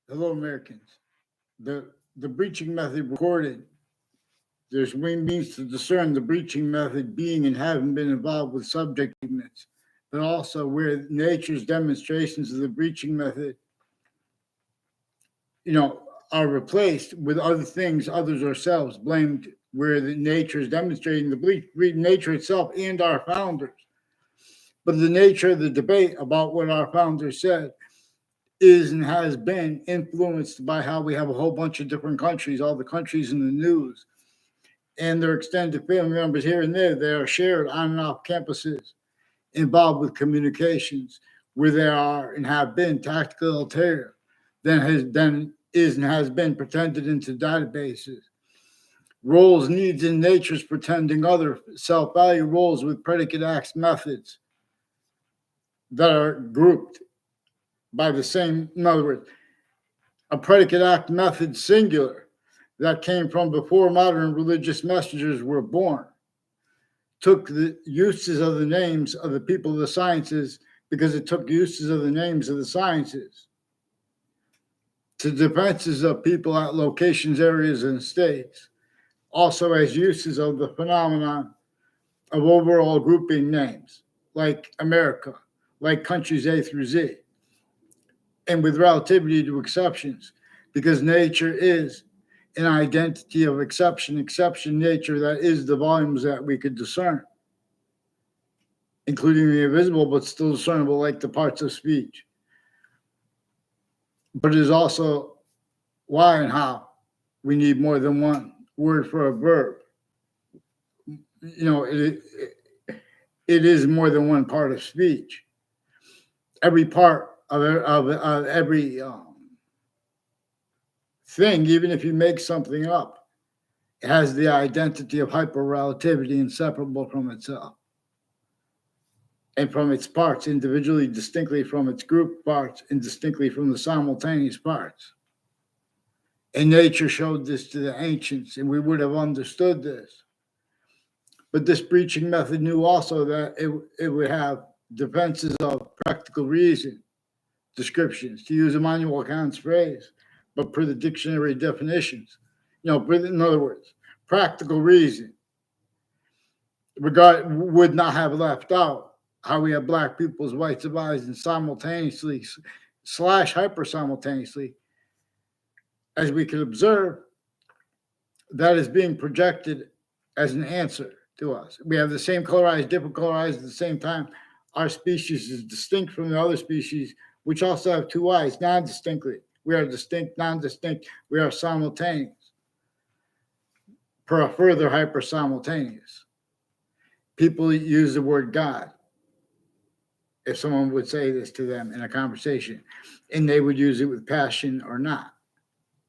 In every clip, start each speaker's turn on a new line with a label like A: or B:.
A: Hello, Americans. The breaching method recorded. There's means to discern the breaching method being and having been involved with subject ignorance, but also where nature's demonstrations of the breaching method, are replaced with other things, others ourselves, blamed where the nature is demonstrating nature itself and our founders. But the nature of the debate about what our founders said is and has been influenced by how we have a whole bunch of different countries, all the countries in the news, and their extended family members here and there. They are shared on and off campuses, involved with communications where there are and have been tactical ulterior, then is and has been pretended into databases. Roles, needs, and natures pretending other self-value roles with predicate acts methods that are grouped by the same, in other words, a predicate act method singular that came from before modern religious messengers were born, took the uses of the names of the people of the sciences because it took uses of the names of the sciences to defenses of people at locations, areas, and states, also as uses of the phenomenon of overall grouping names, like America, like countries A through Z, and with relativity to exceptions, because nature is an identity of exception nature that is the volumes that we could discern, including the invisible but still discernible, like the parts of speech. But it is also why and how we need more than one word for a verb. It is more than one part of speech. Every part of every thing, even if you make something up, it has the identity of hyperrelativity inseparable from itself and from its parts, individually, distinctly from its group parts, and distinctly from the simultaneous parts. And nature showed this to the ancients, and we would have understood this. But this breaching method knew also that it would have defenses of practical reason, descriptions, to use Immanuel Kant's phrase, but per the dictionary definitions. In other words, practical reason would not have left out how we have black people's whites of eyes and simultaneously / hyper simultaneously, as we can observe, that is being projected as an answer to us. We have the same color eyes, different color eyes at the same time. Our species is distinct from the other species, which also have two eyes, non-distinctly. We are distinct, non-distinct. We are simultaneous, per a further hyper simultaneous. People use the word God if someone would say this to them in a conversation, and they would use it with passion or not.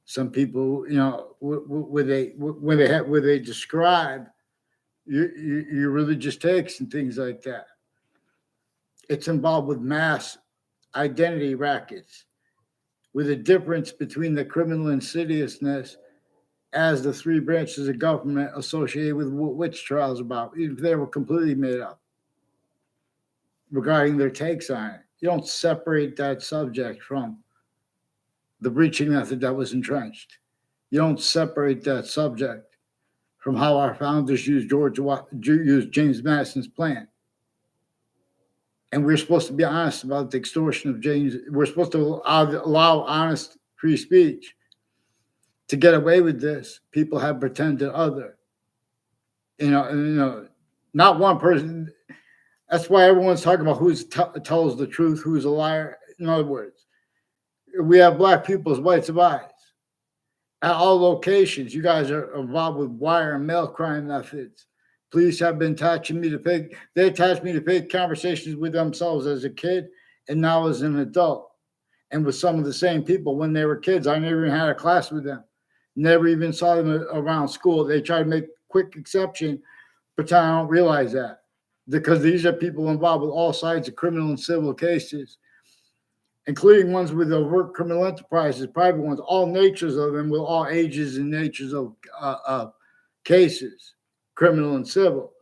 A: Some people, when they describe your religious texts and things like that, it's involved with mass identity rackets, with a difference between the criminal insidiousness as the three branches of government associated with what witch trials about, even if they were completely made up regarding their takes on it. You don't separate that subject from the breaching method that was entrenched. You don't separate that subject from how our founders used James Madison's plan. And we're supposed to be honest about the extortion of James. We're supposed to allow honest free speech. To get away with this, people have pretended other. Not one person. That's why everyone's talking about who tells the truth, who's a liar. In other words, we have black people's whites of eyes at all locations. You guys are involved with wire and mail crime methods. Police have been attaching me to fake. They attached me to fake conversations with themselves as a kid and now as an adult, and with some of the same people when they were kids. I never even had a class with them. Never even saw them around school. They try to make quick exception, pretend I don't realize that, because these are people involved with all sides of criminal and civil cases, including ones with overt criminal enterprises, private ones, all natures of them, with all ages and natures of cases, criminal and civil.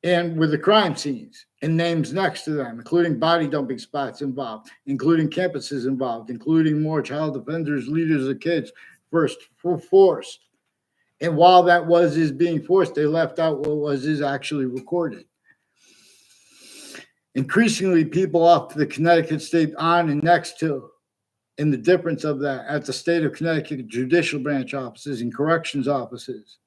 A: and with the crime scenes and names next to them, including body dumping spots involved, including campuses involved, including more child offenders, leaders of kids forced. And while that is being forced, they left out what is actually recorded. Increasingly, people off the Connecticut state on and next to, and the difference of that at the state of Connecticut judicial branch offices and corrections offices,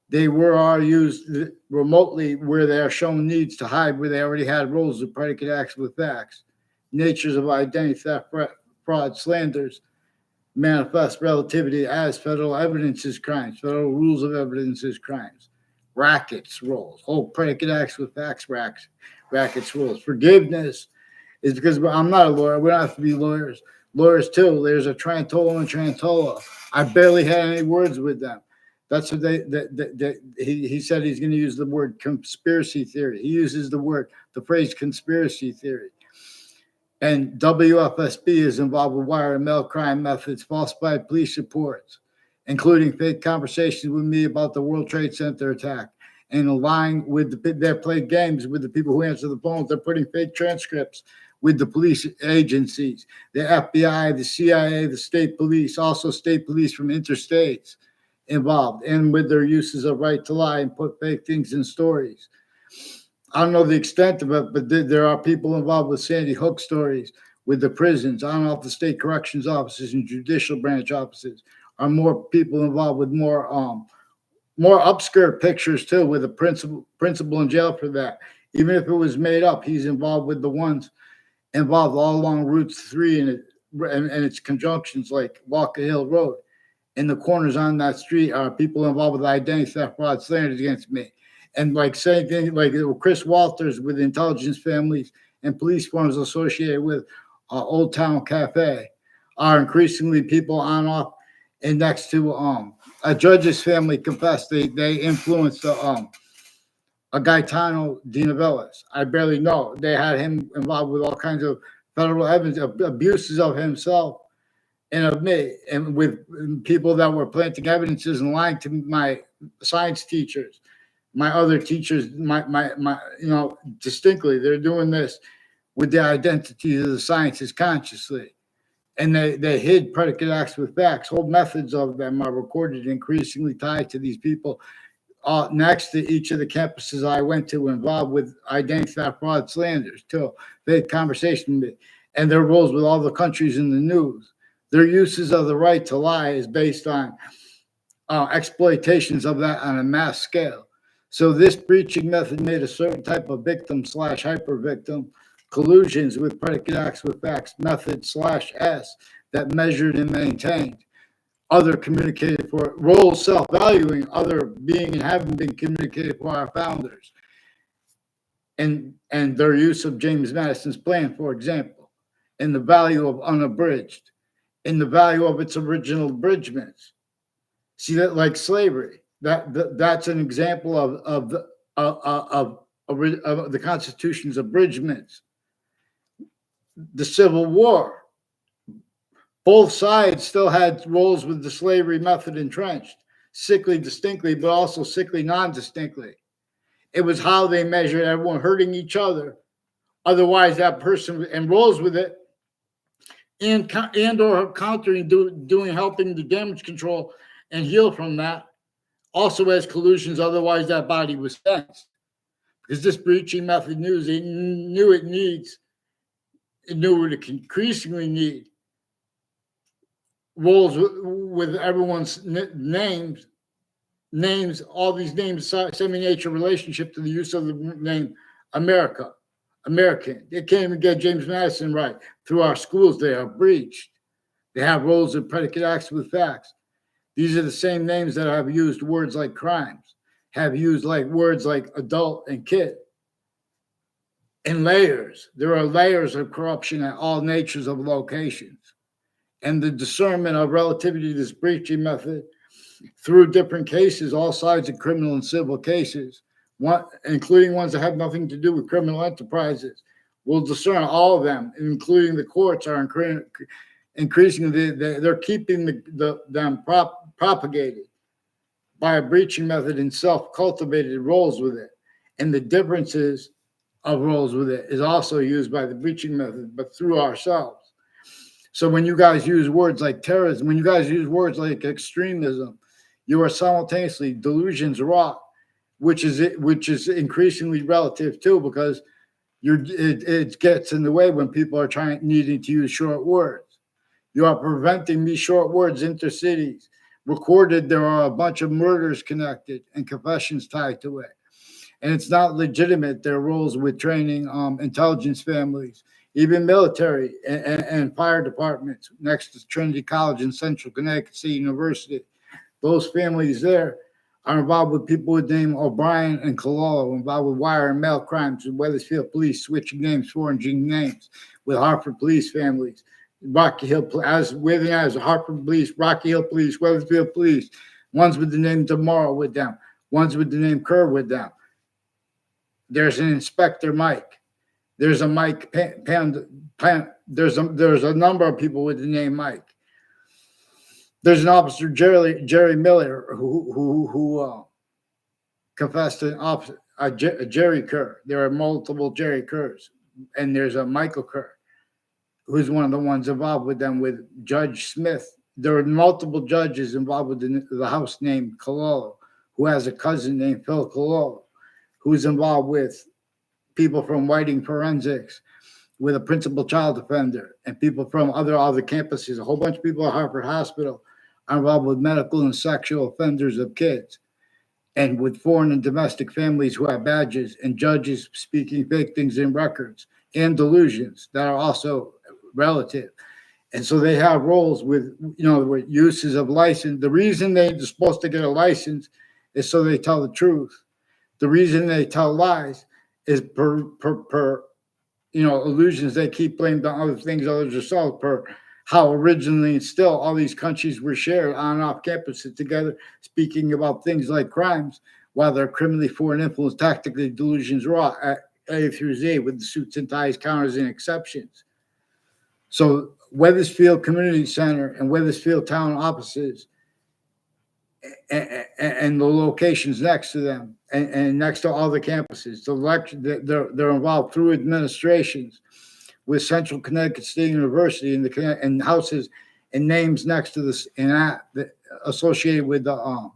A: they are used remotely where they are shown needs to hide where they already had roles of predicate acts with facts, natures of identity theft, fraud, slanders, manifest relativity as federal evidence is crimes, federal rules of evidence is crimes, rackets roles, whole predicate acts with facts, rackets rules. Forgiveness is because I'm not a lawyer. We don't have to be lawyers. Lawyers too. There's a Trantola and Trantola. I barely had any words with them. That's what he said he's going to use the word conspiracy theory. He uses the phrase conspiracy theory. And WFSB is involved with wire and mail crime methods, falsified police reports, including fake conversations with me about the World Trade Center attack, and lying with they're playing games with the people who answer the phones. They're putting fake transcripts with the police agencies, the FBI, the CIA, the state police, also state police from interstates involved, and with their uses of right to lie and put fake things in stories. I don't know the extent of it, but there are people involved with Sandy Hook stories, with the prisons. I don't know if the state corrections offices and judicial branch offices are more people involved with more obscure pictures too, with a principal in jail for that. Even if it was made up, he's involved with the ones involved all along Route 3 and its conjunctions like Walker Hill Road. And the corners on that street are people involved with identity theft, fraud, slanders against me. And like saying things like Chris Walters with intelligence families and police forms associated with Old Town Cafe are increasingly people on, off, and next to a judge's family confessed they influenced a Gaetano Di Novellis. I barely know. They had him involved with all kinds of federal evidence, abuses of himself and of me, and with people that were planting evidences and lying to my science teachers, my other teachers, my distinctly. They're doing this with the identities of the sciences consciously. And they hid predicate acts with facts. Whole methods of them are recorded, increasingly tied to these people next to each of the campuses I went to involved with identity theft, fraud, slanders, too. Fake conversation, and their roles with all the countries in the news. Their uses of the right to lie is based on exploitations of that on a mass scale. So this breaching method made a certain type of victim / hyper victim collusions with predicate acts with facts method / S that measured and maintained other communicated for roles self-valuing other being and having been communicated for our founders, and their use of James Madison's plan, for example, and the value of unabridged, and the value of its original abridgments. See that, like slavery, that's an example of the Constitution's abridgments. The Civil War, both sides still had roles with the slavery method entrenched, sickly distinctly, but also sickly non-distinctly. It was how they measured everyone hurting each other. Otherwise, that person enrolls with it and or countering, doing helping the damage control and heal from that. Also as collusions, otherwise that body was sentenced. Because this breaching method knew it increasingly need roles with everyone's names, all these names, semi-nature relationship to the use of the name American. They can't even get James Madison right. Through our schools, they are breached. They have roles of predicate acts with facts. These are the same names that have used words like crimes, have used like words like adult and kid. And layers. There are layers of corruption at all natures of locations. And the discernment of relativity to this breaching method through different cases, all sides of criminal and civil cases, including ones that have nothing to do with criminal enterprises, will discern all of them, including the courts are increasingly, they're keeping them propagated by a breaching method and self-cultivated roles with it. and the differences of roles with it is also used by the breaching method, but through ourselves. So when you guys use words like terrorism, when you guys use words like extremism, you are simultaneously delusions wrought, which is increasingly relative too, because it gets in the way when people are needing to use short words. You are preventing these short words intercities. Recorded, there are a bunch of murders connected and confessions tied to it. And it's not legitimate, their roles with training intelligence families, even military and fire departments next to Trinity College and Central Connecticut State University. Those families there are involved with people with name O'Brien and Cololo, involved with wire and mail crimes, with Weathersfield Police switching names, forging names, with Hartford Police families, Rocky Hill, as Hartford Police, Rocky Hill Police, Weathersfield Police, ones with the name Demorrow with them, ones with the name Kerr with them. There's an Inspector Mike. There's a Mike there's a number of people with the name Mike. There's an officer, Jerry Miller, who confessed to an officer, Jerry Kerr. There are multiple Jerry Kerrs, and there's a Michael Kerr, who's one of the ones involved with them, with Judge Smith. There are multiple judges involved with the house named Cololo, who has a cousin named Phil Cololo, who's involved with people from Whiting Forensics, with a principal child offender, and people from other campuses. A whole bunch of people at Hartford Hospital are involved with medical and sexual offenders of kids, and with foreign and domestic families who have badges, and judges speaking fake things in records, and delusions that are also relative. And so they have roles with, with uses of license. The reason they're supposed to get a license is so they tell the truth. The reason they tell lies is per illusions they keep blamed on other things others are solved, per how originally and still all these countries were shared on and off campuses together, speaking about things like crimes, while they're criminally foreign influence, tactically delusions raw at A through Z, with the suits and ties, counters, and exceptions. So Weathersfield Community Center and Weathersfield Town offices and the locations next to them, and next to all the campuses, they're involved through administrations with Central Connecticut State University and houses and names next to this and associated with the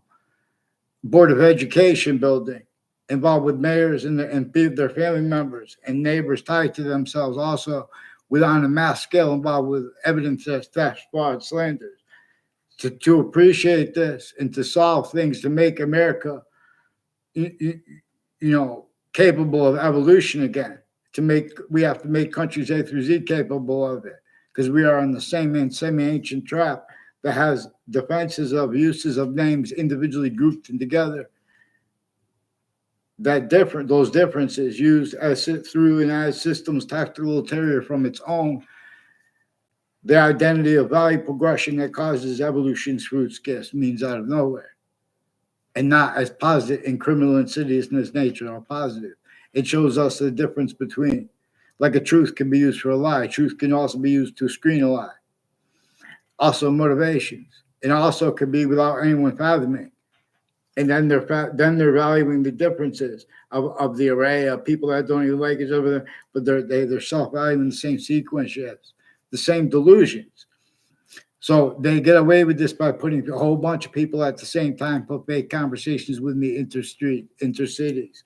A: Board of Education building, involved with mayors and their family members and neighbors tied to themselves, also on a mass scale, involved with evidence of theft, fraud, slanders. To appreciate this and to solve things, to make America, capable of evolution again. We have to make countries A through Z capable of it, because we are in the same semi-ancient trap that has defenses of uses of names individually grouped and together. Those differences used as systems tactical ulterior from its own, the identity of value progression that causes evolution's fruits, gifts, means out of nowhere, and not as positive in criminal insidiousness nature or positive. It shows us the difference between, like a truth can be used for a lie, truth can also be used to screen a lie. Also motivations. It also can be without anyone fathoming. And then they're valuing the differences of the array of people that don't even like each other, but they're self-valuing the same sequence, yes, the same delusions. So they get away with this by putting a whole bunch of people at the same time, put fake conversations with me intercities,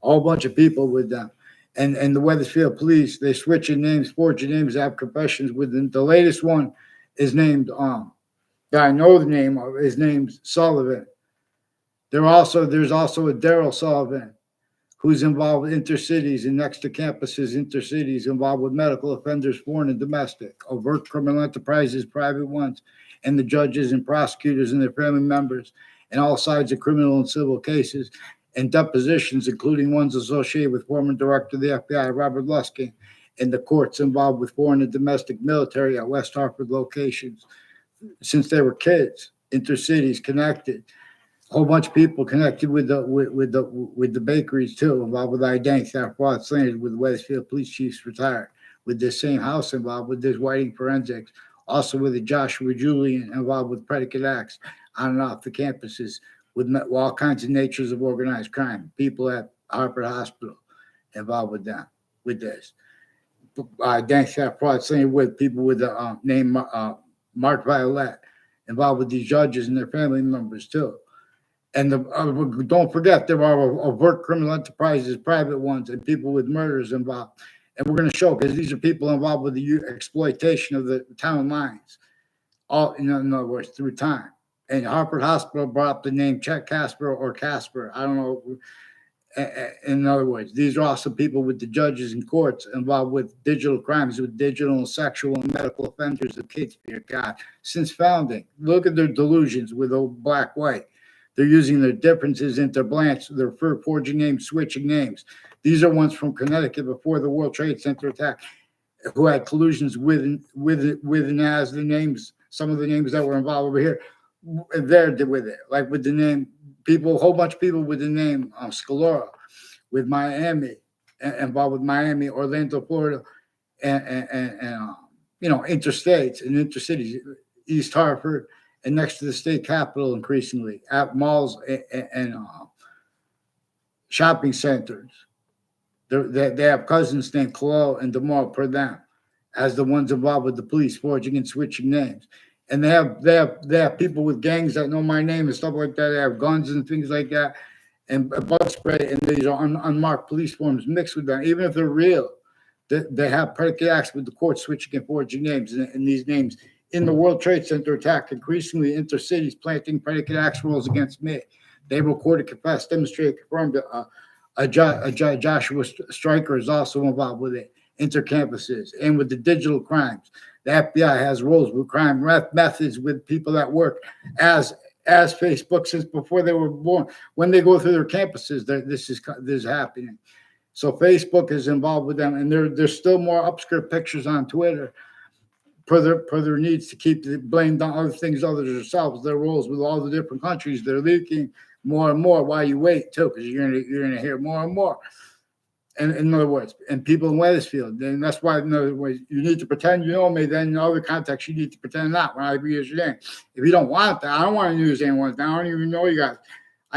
A: a whole bunch of people with them. And the Weathersfield Police, they switch in names, forging names, have confessions with them. The latest one is named, that I know the name of, is named Sullivan. There's also a Daryl Sullivan, who's involved with intercities and next to campuses, intercities, involved with medical offenders, foreign and domestic, overt criminal enterprises, private ones, and the judges and prosecutors and their family members, and all sides of criminal and civil cases, and depositions, including ones associated with former director of the FBI, Robert Luskin, and the courts involved with foreign and domestic military at West Hartford locations since they were kids, intercities connected. A whole bunch of people connected with the bakeries too, involved with identity theft, fraud, slander, with Weathersfield police chiefs retired, with this same house involved with this Whiting Forensics, also with the Joshua Julian involved with predicate acts on and off the campuses, with all kinds of natures of organized crime. People at Harvard Hospital involved with them, with this. Gangsta fraud, same with people with the name Mark Violet, involved with these judges and their family members too. And don't forget, there are overt criminal enterprises, private ones, and people with murders involved. And we're going to show, because these are people involved with the exploitation of the town lines, all in other words, through time. And Harvard Hospital brought up the name Chet Casper or Casper. I don't know. In other words, these are also people with the judges and courts involved with digital crimes, with digital and sexual and medical offenders of kids. Dear God, since founding, look at their delusions with old black white. They're using their differences into blanks. They're forging names, switching names. These are ones from Connecticut before the World Trade Center attack, who had collusions with and as the names. Some of the names that were involved over here, there with it, like with the name. People, a whole bunch of people with the name Scalora, with Miami, involved with Miami, Orlando, Florida, and interstates and intercities, East Hartford, and next to the state capitol, increasingly at malls and shopping centers. They have cousins named Colo and DeMar per them, as the ones involved with the police forging and switching names. And they have people with gangs that know my name and stuff like that. They have guns and things like that, and bug spray. And these are unmarked police forms mixed with them, even if they're real. They have predicate acts with the court switching and forging names, and these names in the World Trade Center attack, increasingly intercities planting predicate acts rolls against me. They recorded, confessed, demonstrated, confirmed. Joshua Stryker is also involved with it. Intercampuses and with the digital crimes. The FBI has roles with crime methods with people that work as Facebook since before they were born. When they go through their campuses, this is happening. So Facebook is involved with them, and there's still more upskirt pictures on Twitter per their needs to keep the blame on other things other than themselves. Their roles with all the different countries, they're leaking more and more while you wait too, because you're gonna hear more and more. And in other words, and people in Wethersfield, and that's why, in other words, you need to pretend you know me. Then in other contexts, you need to pretend not when I use your name. If you don't want that, I don't want to use anyone's name. I don't even know you guys.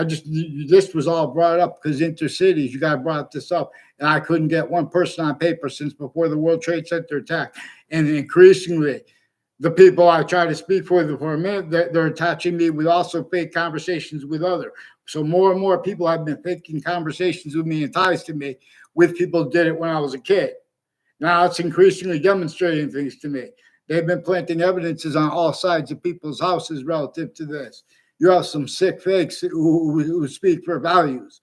A: This was all brought up because intercities, you guys brought this up, and I couldn't get one person on paper since before the World Trade Center attack. And increasingly, the people I try to speak for a minute, they're attaching me with also fake conversations with others. So more and more people have been faking conversations with me and ties to me with people who did it when I was a kid. Now it's increasingly demonstrating things to me. They've been planting evidences on all sides of people's houses relative to this. You have some sick fakes who speak for values.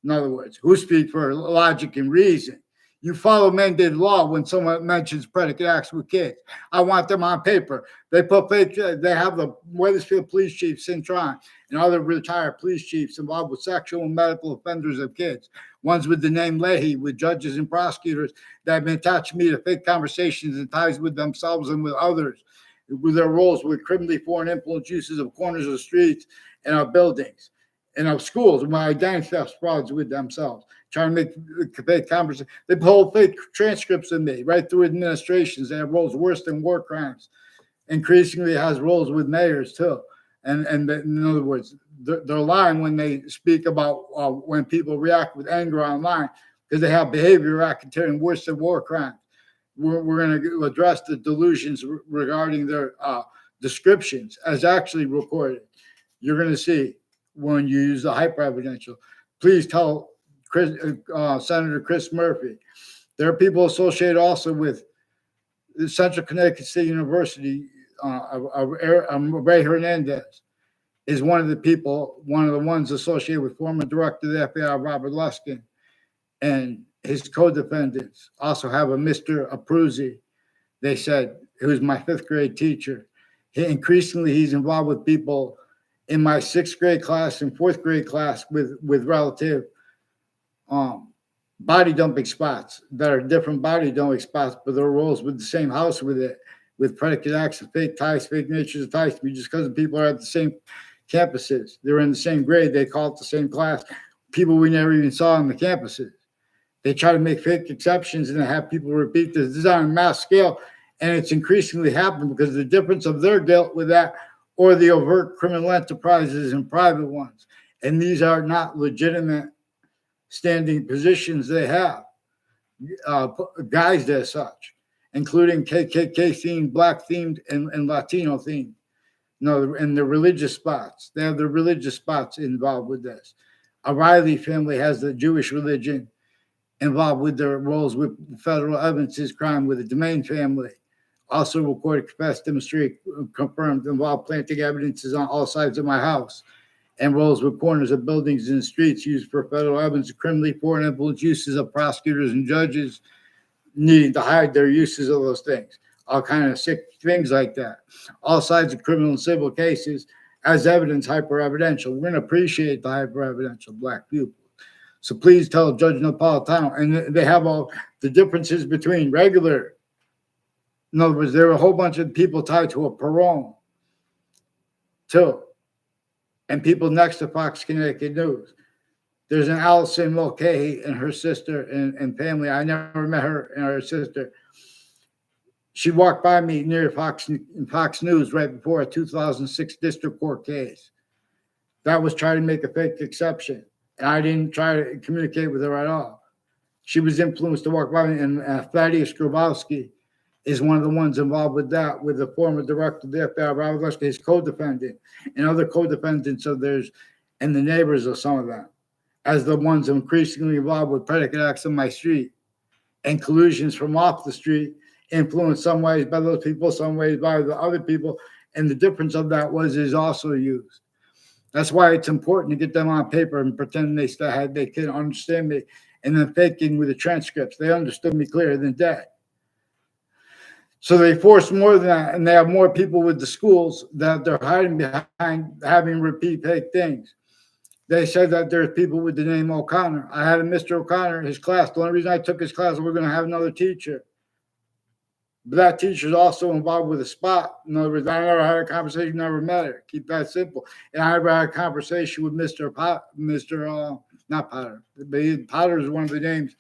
A: In other words, who speak for logic and reason. You follow mandated law when someone mentions predicate acts with kids. I want them on paper. They put fake. They have the Wethersfield police chief, Cintron, and other retired police chiefs involved with sexual and medical offenders of kids. Ones with the name Leahy, with judges and prosecutors that have been attached to me to fake conversations and ties with themselves and with others, with their roles with criminally foreign influence uses of corners of the streets and of buildings and of schools. My identity theft frauds with themselves, trying to make fake conversations. They pull fake transcripts of me right through administrations. They have roles worse than war crimes. Increasingly, it has roles with mayors too. And in other words, they're lying when they speak about when people react with anger online, because they have behavior racketeering worse than war crimes. We're going to address the delusions regarding their descriptions as actually recorded. You're going to see when you use the hyper evidential. Please tell Senator Chris Murphy. There are people associated also with the Central Connecticut State University. Ray Hernandez is one of the ones associated with former director of the FBI, Robert Luskin, and his co-defendants also have a Mr. Abruzzi, they said, who's my 5th grade teacher. Increasingly, he's involved with people in my 6th grade class and 4th grade class with relative body dumping spots that are different body dumping spots, but their roles with the same house with it, with predicate acts of fake ties, fake natures of ties to me, just because the people are at the same campuses. They're in the same grade. They call it the same class. People we never even saw on the campuses. They try to make fake exceptions and have people repeat this. This is on a mass scale, and it's increasingly happening because of the difference of their guilt with that or the overt criminal enterprises and private ones. And these are not legitimate standing positions they have, guised as such, including KKK themed, black themed, and Latino themed. No, and the religious spots. They have the religious spots involved with this. A Riley family has the Jewish religion involved with their roles with federal evidences crime with the Domain family. Also recorded, confessed, demonstrated, confirmed, involved planting evidences on all sides of my house and roles with corners of buildings and streets used for federal evidence, criminally foreign influence uses of prosecutors and judges needing to hide their uses of those things. All kind of sick things like that. All sides of criminal and civil cases as evidence, hyper evidential. We're going to appreciate the hyper evidential black people. So please tell Judge Napolitano, and they have all the differences between regular. In other words, there are a whole bunch of people tied to a parole, too, and people next to Fox Connecticut News. There's an Allison Mulcahy and her sister and family. I never met her and her sister. She walked by me near Fox News right before a 2006 district court case. That was trying to make a fake exception. And I didn't try to communicate with her at all. She was influenced to walk by me, and Thaddeus Grabowski is one of the ones involved with that, with the former director of the FBI, Robert Lesko, his co-defendant, and other co-defendants of theirs, and the neighbors of some of them, as the ones increasingly involved with predicate acts on my street and collusions from off the street, influenced some ways by those people, some ways by the other people. And the difference of that is also used. That's why it's important to get them on paper and pretend they can understand me, and then faking with the transcripts. They understood me clearer than day. So they force more than that, and they have more people with the schools that they're hiding behind having repeat fake things. They said that there's people with the name O'Connor. I had a Mr. O'Connor, his class. The only reason I took his class, we're going to have another teacher. But that teacher's also involved with a spot. In other words, I never had a conversation, never met her. Keep that simple. And I never had a conversation with not Potter. But Potter is one of the names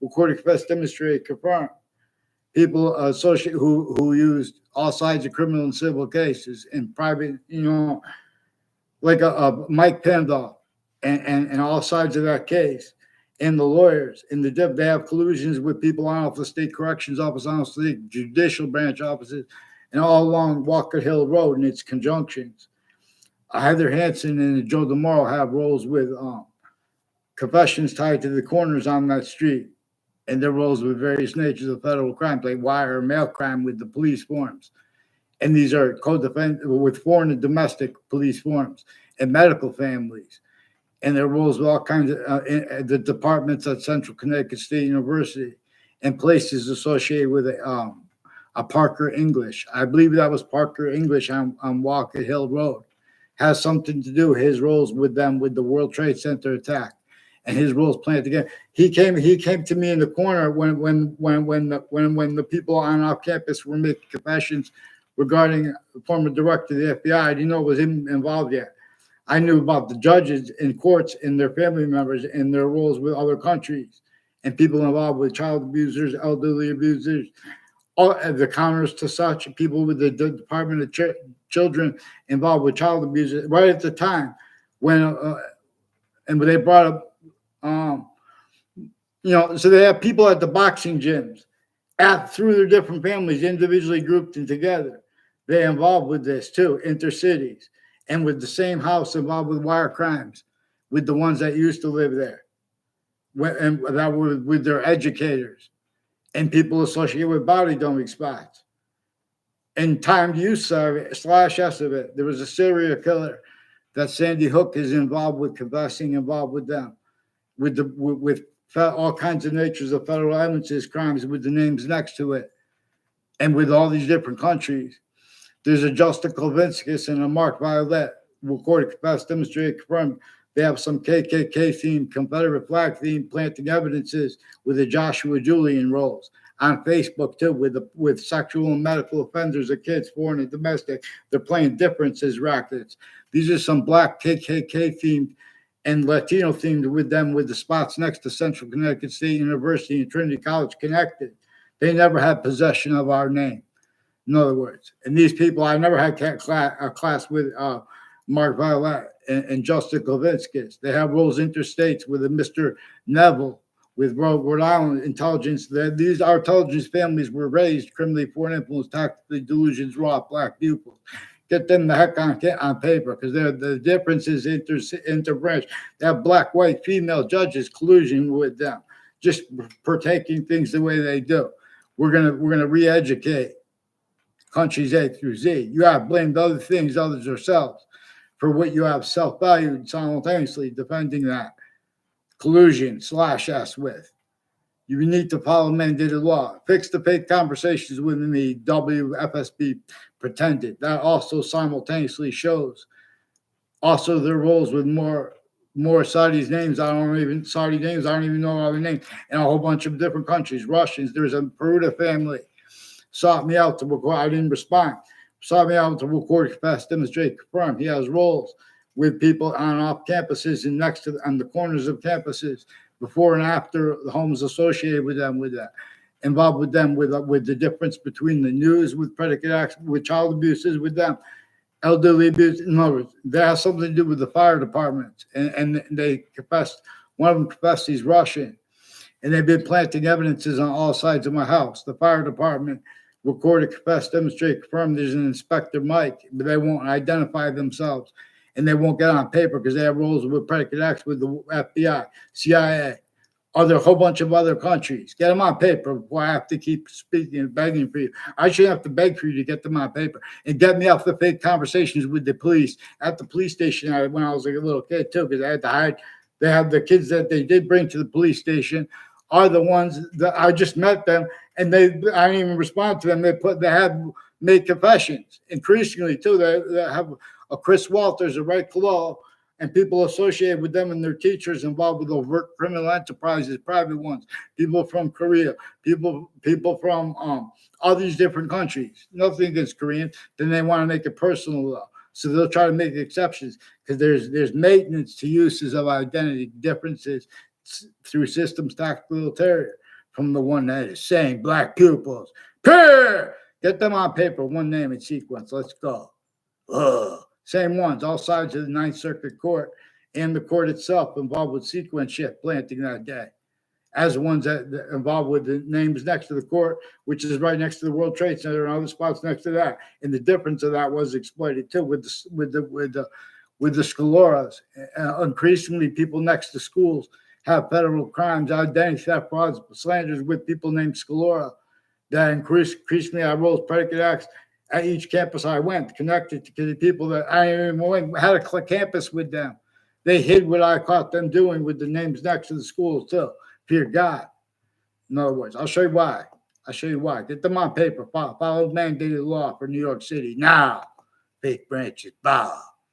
A: recorded, confessed, demonstrated, confirmed. People associated who used all sides of criminal and civil cases in private, like a Mike Pandolf and all sides of that case. And the lawyers in they have collusions with people on off the state corrections office, on the state judicial branch offices, and all along Walker Hill Road and its conjunctions. Heather Hansen and Joe DeMoro have roles with confessions tied to the corners on that street, and their roles with various natures of federal crime, like wire or mail crime with the police forms. And these are co-defendants with foreign and domestic police forms and medical families. And their roles with all kinds of the departments at Central Connecticut State University and places associated with a Parker English. I believe that was Parker English on Walker Hill Road. Has something to do his roles with them with the World Trade Center attack and his roles planned together. He came to me in the corner when the people on our campus were making confessions regarding the former director of the FBI. I didn't know it was him involved yet. I knew about the judges in courts and their family members and their roles with other countries and people involved with child abusers, elderly abusers, all the counters to such people with the Department of Children involved with child abusers right at the time when they brought up, so they have people at the boxing gyms through their different families, individually grouped and together. They involved with this too, intercities. And with the same house involved with wire crimes, with the ones that used to live there, and that were with their educators, and people associated with body dumping spots, and timed use /estimate. There was a serial killer that Sandy Hook is involved with, confessing involved with them, with all kinds of natures of federal evidences, crimes with the names next to it, and with all these different countries. There's a Justin Kovinskis and a Mark Violet, recorded, confessed, demonstrated, confirmed. They have some KKK themed, Confederate flag themed planting evidences with the Joshua Julian roles on Facebook too, with sexual and medical offenders of kids, foreign and domestic. They're playing differences rackets. These are some black KKK themed and Latino themed with them, with the spots next to Central Connecticut State University and Trinity College connected. They never had possession of our name. In other words, and these people, I never had a class with Mark Violet and Justin Kovinskis. They have roles interstates with a Mr. Neville, with Rhode Island intelligence. These our intelligence families were raised criminally, foreign influence, tactically, delusions, raw, black pupils. Get them the heck on paper, because the difference is interbranch. They have black, white, female judges collusion with them, just partaking things the way they do. We're gonna re-educate countries A through Z. You have blamed other things, others yourselves, for what you have self-valued, simultaneously defending that collusion /s with. You need to follow mandated law. Fix the fake conversations within the WFSB pretended. That also simultaneously shows also their roles with more Saudi names. I don't even know all their names. And a whole bunch of different countries. Russians. There's a Peruta family. Sought me out to record. I didn't respond. Sought me out to record, confess, demonstrate, confirm. He has roles with people on off campuses and next to on the corners of campuses, before and after the homes associated with them, with that, involved with them, with the difference between the news with predicate acts, with child abuses with them, elderly abuse. In other words, that has something to do with the fire department. And they confessed, one of them confessed he's Russian. And they've been planting evidences on all sides of my house. The fire department recorded, confessed, demonstrate, confirmed there's an Inspector Mike, but they won't identify themselves. And they won't get on paper because they have roles with predicate acts with the FBI, CIA, a whole bunch of other countries. Get them on paper before I have to keep speaking and begging for you. I shouldn't have to beg for you to get them on paper and get me off the fake conversations with the police at the police station when I was like a little kid too, because I had to hide. They have the kids that they did bring to the police station are the ones that I just met them, and I didn't even respond to them. They have made confessions increasingly too. They have a Chris Walters, a Ray Collo, and people associated with them and their teachers involved with overt criminal enterprises, private ones, people from Korea, people from all these different countries. Nothing against Koreans. Then they want to make it personal though. So they'll try to make exceptions because there's maintenance to uses of identity differences through systems tactical terror from the one that is saying black pupils. Purr! Get them on paper, one name and sequence. Let's go. Ugh. Same ones, all sides of the Ninth Circuit Court and the court itself involved with sequence shift planting that day, as the ones that involved with the names next to the court, which is right next to the World Trade Center and other spots next to that. And the difference of that was exploited too with the Scaloras. Increasingly, people next to schools have federal crimes, identity theft, frauds, slanders with people named Scalora. That increasingly I rolled predicate acts at each campus I went, connected to the people that I even had a campus with them. They hid what I caught them doing with the names next to the schools too. Fear God. In other words, I'll show you why. Get them on paper. Follow mandated law for New York City now. Fake branches. Bow.